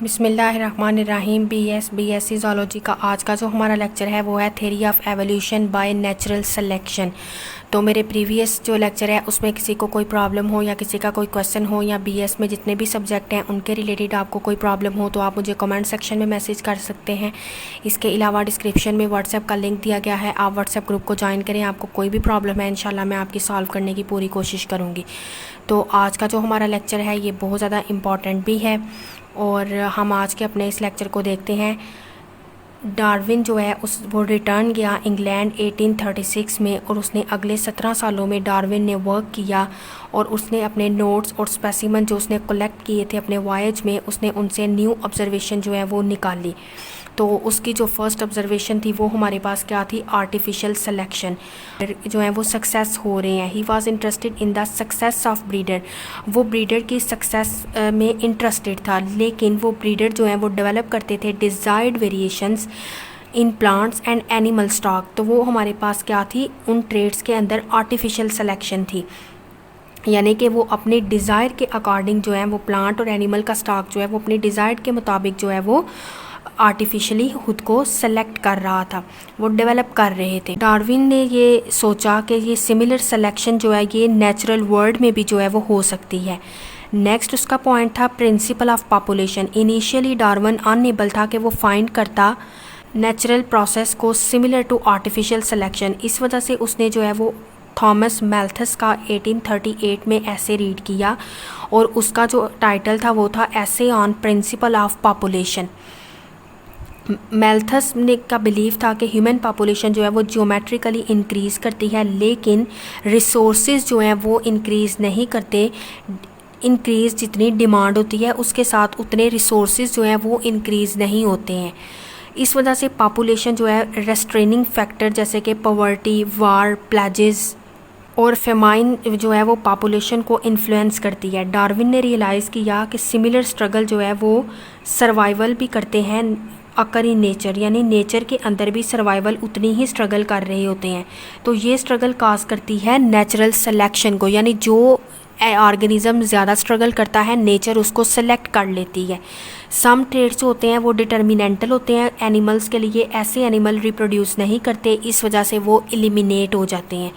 बिस्मिल्लाहिर्रहमानिर्रहीम। BSc zoology का आज का जो हमारा लेक्चर है वो है theory of evolution by natural selection. तो मेरे प्रीवियस जो लेक्चर है उसमें किसी को कोई प्रॉब्लम हो या किसी का कोई क्वेश्चन हो या बीएस में जितने भी सब्जेक्ट हैं उनके रिलेटेड आपको कोई प्रॉब्लम हो तो आप मुझे कमेंट सेक्शन में मैसेज कर सकते हैं। इसके अलावा डिस्क्रिप्शन में व्हाट्सएप का लिंक दिया गया है, आप व्हाट्सएप ग्रुप को ज्वाइन करें। आपको कोई भी प्रॉब्लम है इंशाल्लाह मैं आपकी सॉल्व करने की पूरी कोशिश करूँगी। तो आज का जो हमारा लेक्चर है ये बहुत ज़्यादा इम्पॉर्टेंट भी है और हम आज के अपने इस लेक्चर को देखते हैं। डार्विन जो है वो रिटर्न गया इंग्लैंड 1836 में और उसने अगले 17 सालों में डार्विन ने वर्क किया और उसने अपने नोट्स और स्पेसिमन जो उसने कलेक्ट किए थे अपने वॉयज में उसने उनसे न्यू ऑब्जर्वेशन जो है वो निकाली। तो उसकी जो फर्स्ट ऑब्जर्वेशन थी वो हमारे पास क्या थी, आर्टिफिशियल सिलेक्शन जो है वो सक्सेस हो रहे हैं। He was interested in the success of breeder, वो ब्रीडर की सक्सेस में इंटरेस्टेड था, लेकिन वो ब्रीडर जो है वो डेवलप करते थे desired variations in plants and animal stock. तो वो हमारे पास क्या थी, उन ट्रेड्स के अंदर आर्टिफिशियल सिलेक्शन थी, यानी कि वो अपने डिज़ायर के अकॉर्डिंग जो है वो प्लांट और एनिमल का स्टॉक जो है वो अपने डिज़ायर के मुताबिक जो है वो आर्टिफिशियली खुद को सेलेक्ट कर रहा था, वो डेवलप कर रहे थे। डार्विन ने ये सोचा कि ये सिमिलर सिलेक्शन जो है ये नेचुरल वर्ल्ड में भी जो है वो हो सकती है। नेक्स्ट उसका पॉइंट था principle of population. Initially Darwin unable था कि वो फाइंड करता नेचुरल प्रोसेस को सिमिलर टू आर्टिफिशियल सिलेक्शन। इस वजह से उसने जो है वो थॉमस मैल्थस का 1838 में ऐसे रीड किया और उसका जो टाइटल था वो था ऐसे ऑन प्रिंसिपल ऑफ पॉपुलेशन। मैल्थस ने का बिलीव था कि ह्यूमन पॉपुलेशन जो है वो जियोमेट्रिकली इंक्रीज़ करती है, लेकिन रिसोर्सेज जो हैं वो इंक्रीज़ नहीं करते। इंक्रीज़ जितनी डिमांड होती है उसके साथ उतने रिसोर्सेज जो हैं वो इंक्रीज़ नहीं होते हैं। इस वजह से पॉपुलेशन जो है रेस्ट्रेनिंग फैक्टर जैसे कि पॉवर्टी, वार, प्लेजेस और फेमाइन जो है वो पॉपुलेशन को इन्फ्लुएंस करती है। डार्विन ने रियलाइज़ किया कि सिमिलर स्ट्रगल जो है वो सर्वाइवल भी करते हैं अकर इन नेचर, यानी नेचर के अंदर भी सर्वाइवल उतनी ही स्ट्रगल कर रहे होते हैं। तो ये स्ट्रगल काज करती है नेचुरल सिलेक्शन को, यानी जो ऑर्गेनिज्म ज़्यादा स्ट्रगल करता है नेचर उसको सेलेक्ट कर लेती है। सम ट्रेड्स होते हैं वो डिटर्मिनेंटल होते हैं एनिमल्स के लिए, ऐसे एनिमल रिप्रोड्यूस नहीं करते, इस वजह से वो एलिमिनेट हो जाते हैं।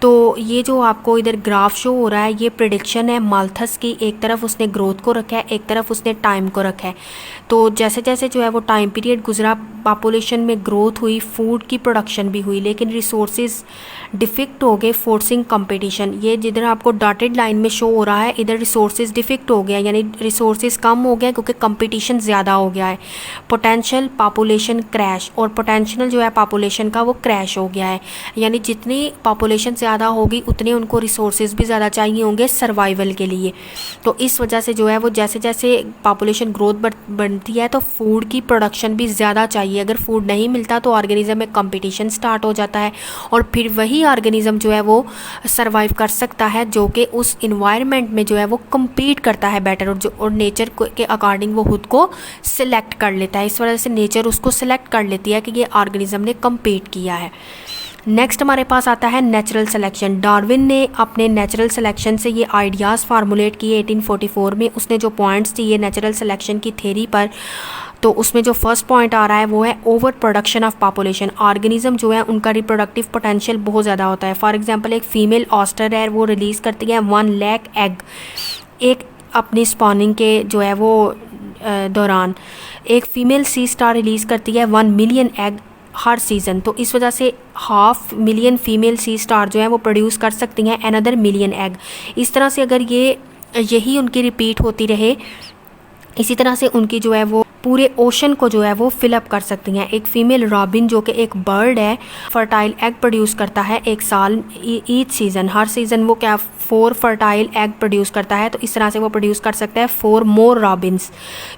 तो ये जो आपको इधर ग्राफ शो हो रहा है ये प्रेडिक्शन है माल्थस की। एक तरफ उसने ग्रोथ को रखा है, एक तरफ उसने टाइम को रखा है। तो जैसे जैसे जो है वो टाइम पीरियड गुजरा पॉपुलेशन में ग्रोथ हुई, फूड की प्रोडक्शन भी हुई, लेकिन रिसोर्सेज डिफिक्ट हो गए, फोर्सिंग कंपटीशन। ये जिधर आपको डॉटेड लाइन में शो हो रहा है इधर रिसोर्सेज डिफिक्ट हो गया, यानी रिसोर्सेज कम हो गया क्योंकि कंपटीशन ज़्यादा हो गया है। पोटेंशियल पॉपुलेशन क्रैश, और पोटेंशियल जो है पॉपुलेशन का वो क्रैश हो गया है, यानी जितनी पॉपुलेशन ज़्यादा होगी उतने उनको रिसोर्सेज भी ज़्यादा चाहिए होंगे सर्वाइवल के लिए। तो इस वजह से जो है वो जैसे जैसे पॉपुलेशन ग्रोथ बनती है तो फूड की प्रोडक्शन भी ज़्यादा चाहिए। अगर फूड नहीं मिलता तो ऑर्गेनिज्म में कंपटीशन स्टार्ट हो जाता है और फिर वही ऑर्गेनिज्म जो है वो सर्वाइव कर सकता है जो कि उस इन्वायरमेंट में जो है वो कम्पीट करता है बेटर, और नेचर के अकॉर्डिंग वो खुद को सिलेक्ट कर लेता है। इस वजह से नेचर उसको सिलेक्ट कर लेती है कि ये ऑर्गेनिज्म ने कम्पीट किया है। नेक्स्ट हमारे पास आता है नेचुरल सिलेक्शन। डार्विन ने अपने नेचुरल सिलेक्शन से ये आइडियाज़ फार्मूलेट किए 1844 में। उसने जो पॉइंट्स दिए नेचुरल सिलेक्शन की थ्योरी पर, तो उसमें जो फर्स्ट पॉइंट आ रहा है वो है over production of population. Organism जो है उनका रिप्रोडक्टिव पोटेंशियल बहुत ज़्यादा होता है। फॉर एग्जांपल एक फ़ीमेल ऑस्टर है वो रिलीज़ करती है 1 लाख एग एक अपनी स्पॉनिंग के जो है वो दौरान। एक फ़ीमेल सी स्टार रिलीज़ करती है 1 मिलियन एग हर सीज़न। तो इस वजह से 500,000 फीमेल सी स्टार जो है वो प्रोड्यूस कर सकती हैं अनदर मिलियन एग। इस तरह से अगर यही उनकी रिपीट होती रहे, इसी तरह से उनकी जो है वो पूरे ओशन को जो है वो फिलअप कर सकती हैं। एक फ़ीमेल रॉबिन जो कि एक बर्ड है फर्टाइल एग प्रोड्यूस करता है एक साल ईच सीज़न, हर सीज़न वो क्या 4 फर्टाइल एग प्रोड्यूस करता है। तो इस तरह से वो प्रोड्यूस कर सकता है 4 मोर रॉबिन्स।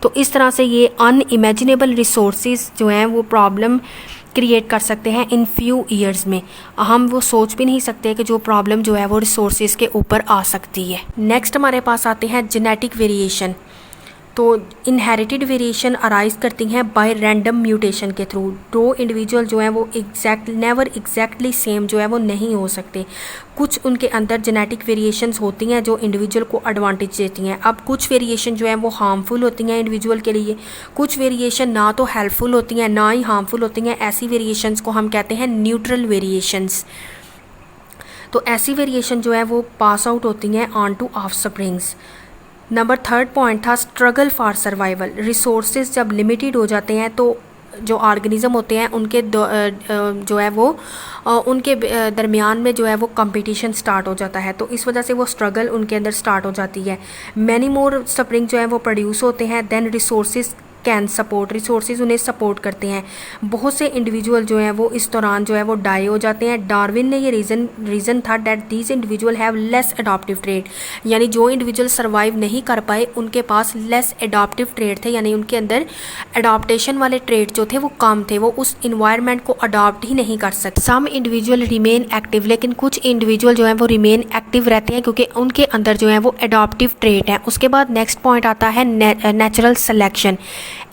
तो इस तरह से ये अनइमेजिनेबल रिसोर्सेज जो हैं वो प्रॉब्लम क्रिएट कर सकते हैं इन फ्यू ईयर्स में। हम वो सोच भी नहीं सकते कि जो प्रॉब्लम जो है वो रिसोर्सेज के ऊपर आ सकती है। नेक्स्ट हमारे पास आते हैं जेनेटिक वेरिएशन। तो इनहेरिटेड वेरिएशन अराइज करती हैं बाय रैंडम म्यूटेशन के थ्रू। दो इंडिविजुअल जो हैं वो नेवर एग्जैक्टली सेम जो है वो नहीं हो सकते। कुछ उनके अंदर जेनेटिक वेरिएशंस होती हैं जो इंडिविजुअल को एडवांटेज देती हैं। अब कुछ वेरिएशन जो है वो हार्मफुल होती हैं इंडिविजुअल के लिए, कुछ वेरिएशन ना तो हेल्पफुल होती हैं ना ही हार्मफुल होती हैं। ऐसी वेरिएशंस को हम कहते हैं न्यूट्रल वेरिएशंस। तो ऐसी वेरिएशन जो है वो पास आउट होती हैं on to offsprings. Number 3 point था स्ट्रगल फॉर सर्वाइवल। रिसोर्सेज जब लिमिटेड हो जाते हैं तो जो ऑर्गेनिज्म होते हैं उनके जो है वो उनके दरमियान में जो है वो कंपटीशन स्टार्ट हो जाता है। तो इस वजह से वो स्ट्रगल उनके अंदर स्टार्ट हो जाती है। मैनी मोर स्प्रिंग जो है वो प्रोड्यूस होते हैं then resources can support. Resources उन्हें सपोर्ट करते हैं। बहुत से इंडिविजुअल जो हैं वो इस दौरान जो है वो डाई हो जाते हैं। डार्विन ने ये रीज़न था that these individual have less adaptive trait, यानी जो इंडिविजुअल सर्वाइव नहीं कर पाए उनके पास लेस एडॉप्टिव ट्रेट थे, यानी उनके अंदर एडॉप्टेशन वाले ट्रेट जो थे वो कम थे, वो उस इन्वायरमेंट को अडॉप्ट ही नहीं कर सकते। सम इंडिविजुअल रिमेन एक्टिव, लेकिन कुछ इंडिविजुअल जो हैं वो रिमेन एक्टिव रहते हैं क्योंकि उनके अंदर जो है वो एडॉप्टिव ट्रेट है। उसके बाद नेक्स्ट पॉइंट आता है नेचुरल सिलेक्शन।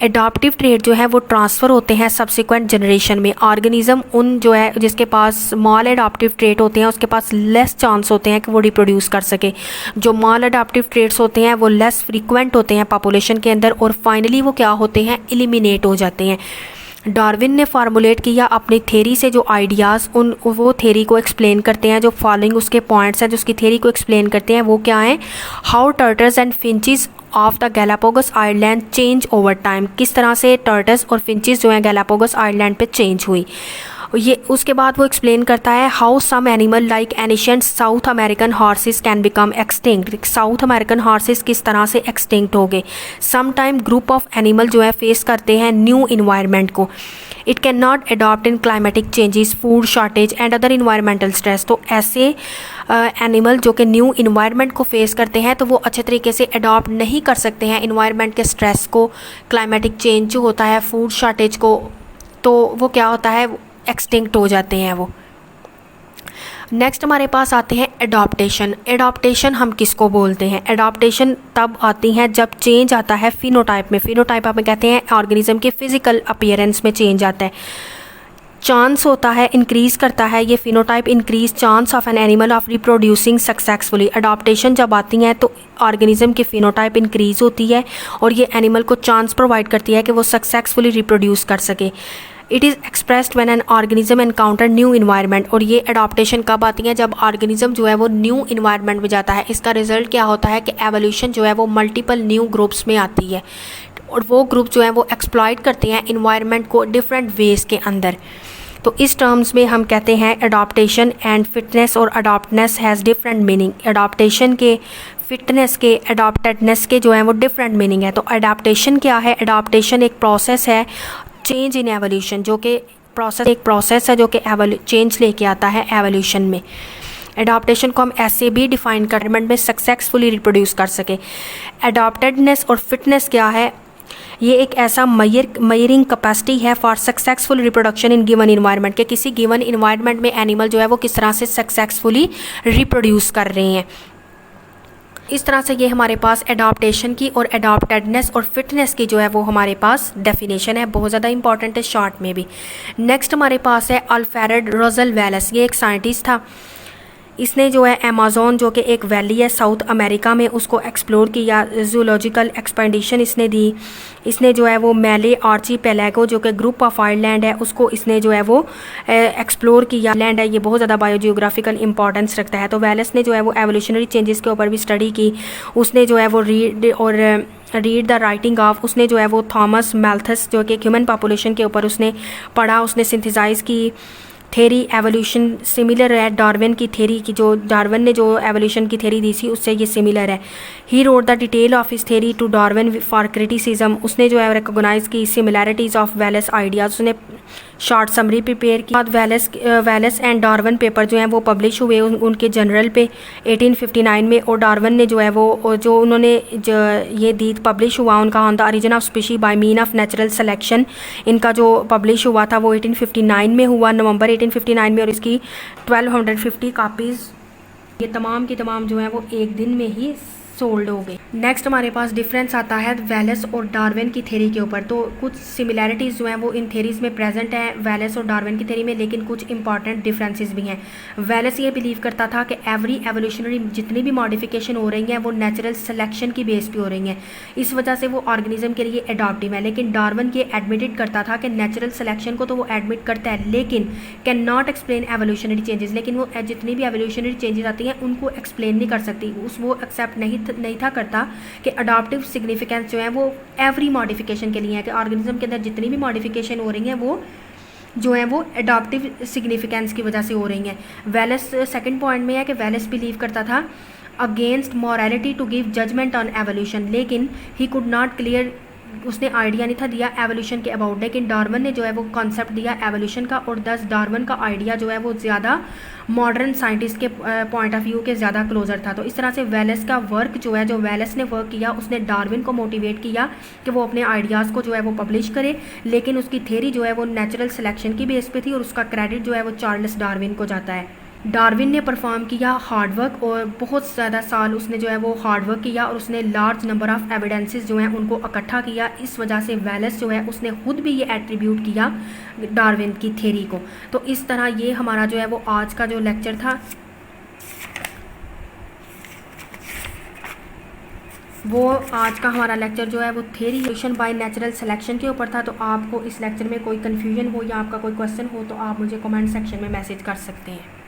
एडॉप्टिव ट्रेट जो है वो ट्रांसफ़र होते हैं सब्सिक्वेंट जनरेशन में। ऑर्गेनिज्म उन जो है जिसके पास स्मॉल एडॉप्टिव ट्रेट होते हैं उसके पास लेस चांस होते हैं कि वो रिप्रोड्यूस कर सके। जो मॉल एडॉप्टिव ट्रेट्स होते हैं वो लेस फ्रीक्वेंट होते हैं पॉपुलेशन के अंदर और फाइनली वो क्या होते हैं, एलिमिनेट हो जाते हैं। डार्विन ने फार्मूलेट किया अपनी थेरी से जो आइडियाज़ वो थेरी को एक्सप्लेन करते हैं। जो फॉलोइंग उसके पॉइंट्स हैं जो उसकी थेरी को एक्सप्लेन करते हैं वो क्या हैं, how turtles and finches of the Galapagos island change over time. किस तरह से टर्टल्स और फिंचेस जो हैं गैलापागोस आइलैंड पे चेंज हुई। ये उसके बाद वो एक्सप्लेन करता है how some animal like ancient South American horses can become extinct. South American horses किस तरह से एक्सटिंक्ट हो गए। Some time group of animal जो है फेस करते हैं न्यू इन्वायरमेंट को। It can not adopt in climatic changes, food shortage and other environmental stress. तो ऐसे एनिमल जो कि न्यू इन्वायरमेंट को फेस करते हैं तो वो अच्छे तरीके से अडॉप्ट नहीं कर सकते हैं इन्वायरमेंट के स्ट्रेस को, क्लाइमेटिक चेंज जो होता है, फूड शॉर्टेज को। तो वो क्या होता है, एक्सटिंक्ट हो जाते हैं वो। नेक्स्ट हमारे पास आते हैं एडॉप्टेशन। एडॉप्टेशन हम किसको बोलते हैं, एडॉप्टेशन तब आती हैं जब चेंज आता है फिनोटाइप में। फिनोटाइप आप कहते हैं ऑर्गेनिज्म के फिजिकल अपीयरेंस में चेंज आता है। चांस होता है, इंक्रीज़ करता है ये phenotype, increase chance of an animal of reproducing successfully. Adaptation जब आती हैं तो ऑर्गेनिज्म की फिनोटाइप इंक्रीज़ होती है और ये एनिमल को चांस प्रोवाइड करती है कि वो सक्सेसफुली रिप्रोड्यूस कर सके। It is expressed when an organism encounter new environment. और ये एडॉप्टेशन कब आती है, जब ऑर्गेनिज्म जो है वो न्यू इन्वायरमेंट में जाता है। इसका रिजल्ट क्या होता है कि एवोल्यूशन जो है वो मल्टीपल न्यू ग्रुप्स में आती है और वो ग्रुप जो है वो एक्सप्लॉइट करते हैं इन्वायरमेंट को डिफरेंट वेज के अंदर। तो इस टर्म्स में हम कहते हैं एडॉप्टेशन एंड फिटनेस और अडॉप्टनेस हैज़ डिफरेंट मीनिंग। एडॉप्टेशन के, फिटनेस के, अडॉप्टेडनेस के जो है वो डिफरेंट मीनिंग है। तो अडॉप्टेशन क्या है, अडॉप्टेशन एक प्रोसेस है, चेंज इन एवोल्यूशन, जो कि एक प्रोसेस है जो कि चेंज लेके आता है एवोल्यूशन में। एडॉप्टेशन को हम ऐसे भी डिफाइन कर में सक्सेसफुली रिप्रोड्यूस कर सके। एडॉप्टेडनेस और फिटनेस क्या है, ये एक ऐसा मयरिंग कैपेसिटी है for successful reproduction in given environment के किसी गिवन इन्वायरमेंट में एनिमल जो है वो किस तरह से सक्सेसफुली रिप्रोड्यूस कर रहे हैं। इस तरह से ये हमारे पास एडॉप्टेशन की और एडॉप्टेडनेस और फिटनेस की जो है वो हमारे पास डेफिनेशन है, बहुत ज़्यादा इंपॉर्टेंट है शॉर्ट में भी। नेक्स्ट हमारे पास है अल्फ्रेड रुसेल वेलेस। ये एक साइंटिस्ट था, इसने जो है अमेज़न जो कि एक वैली है साउथ अमेरिका में उसको एक्सप्लोर किया, जूलॉजिकल एक्सपेडिशन इसने दी। इसने जो है वो मेले आर्चीपेलागो जो कि ग्रुप ऑफ आइलैंड है उसको इसने जो है वो एक्सप्लोर किया। लैंड है ये बहुत ज़्यादा बायोजियोग्राफिकल इंपॉर्टेंस रखता है। तो वेलेस ने जो है वो एवोल्यूशनरी चेंजेस के ऊपर भी स्टडी की। उसने जो है वो रीड द राइटिंग ऑफ, उसने जो है वो थॉमस मैल्थस जो कि ह्यूमन पॉपुलेशन के ऊपर उसने पढ़ा, उसने सिंथेसाइज़ की थेरी एवोल्यूशन सिमिलर है डार्विन की थेरी की, जो डार्विन ने जो एवोल्यूशन की थेरी दी थी उससे ये सिमिलर है। He wrote the detail of his theory to Darwin for criticism. उसने जो है रिकोगनाइज की सिमिलैरिटीज़ ऑफ वेलेस आइडियाज़, उसने शॉर्ट समरी प्रिपेयर की। बाद वेलेस एंड डार्विन पेपर जो हैं वो पब्लिश हुए उनके जनरल पे 1859 में। और डार्विन ने जो है वो जो उन्होंने ये दी पब्लिश हुआ उनका on the origin of species by mean of natural selection, इनका जो पब्लिश हुआ था वो 1859 में हुआ, नवंबर 1859 में। और इसकी 1250 कापीज़ ये तमाम की तमाम जो है वो एक दिन में ही सोल्ड हो गई। नेक्स्ट हमारे पास डिफरेंस आता है वेलेस और डार्विन की थ्योरी के ऊपर। तो कुछ सिमिलैरिटीज़ जो हैं वो इन थ्योरीज में प्रेजेंट हैं वेलेस और डार्विन की थ्योरी में, लेकिन कुछ इंपॉर्टेंट डिफरेंसेस भी हैं। वेलेस ये बिलीव करता था कि एवरी एवोल्यूशनरी जितनी भी मॉडिफिकेशन हो रही हैं वो नेचुरल सिलेक्शन की बेस पे हो रही हैं, इस वजह से वो ऑर्गेनिज्म के लिए एडॉप्टिव है। लेकिन डार्विन ये एडमिटेड करता था कि नेचुरल सिलेक्शन को तो वो एडमिट करता है लेकिन can not explain evolutionary changes, लेकिन वो जितनी भी एवोल्यूशनरी चेंजेस आती हैं उनको एक्सप्लेन नहीं कर सकती। वो एक्सेप्ट नहीं था करता कि अडॉप्टिव सिग्निफिकेंस जो है वो एवरी मॉडिफिकेशन के लिए है, कि ऑर्गेनिज्म के अंदर जितनी भी मॉडिफिकेशन हो रही हैं वो जो है वो एडॉप्टिव सिग्निफिकेंस की वजह से हो रही हैं। वेलेस सेकंड पॉइंट में है कि वेलेस बिलीव करता था against morality to give judgement on evolution, लेकिन ही कुड नॉट क्लियर, उसने आइडिया नहीं था दिया एवोल्यूशन के अबाउट, लेकिन डार्विन ने जो है वो कॉन्सेप्ट दिया एवोल्यूशन का, और दस डार्विन का आइडिया जो है वो ज़्यादा मॉडर्न साइंटिस्ट के पॉइंट ऑफ व्यू के ज़्यादा क्लोजर था। तो इस तरह से वेलेस का वर्क जो है, जो वेलेस ने वर्क किया, उसने डार्विन को मोटिवेट किया कि वो अपने आइडियाज़ को जो है वो पब्लिश करे, लेकिन उसकी थ्योरी जो है वो नेचुरल सिलेक्शन की बेस पे थी और उसका क्रेडिट जो है वो चार्ल्स डार्विन को जाता है। डार्विन ने परफॉर्म किया हार्डवर्क और बहुत ज़्यादा साल उसने जो है वो हार्डवर्क किया और उसने लार्ज नंबर ऑफ एविडेंसेस जो हैं उनको इकट्ठा किया। इस वजह से वेलेस जो है उसने खुद भी ये एट्रीब्यूट किया डार्विन की थ्योरी को। तो इस तरह ये हमारा जो है वो आज का जो लेक्चर था वो आज का हमारा लेक्चर जो है वो theory evolution by natural selection के ऊपर था। तो आपको इस लेक्चर में कोई कन्फ्यूजन हो या आपका कोई क्वेश्चन हो तो आप मुझे कमेंट सेक्शन में मैसेज कर सकते हैं।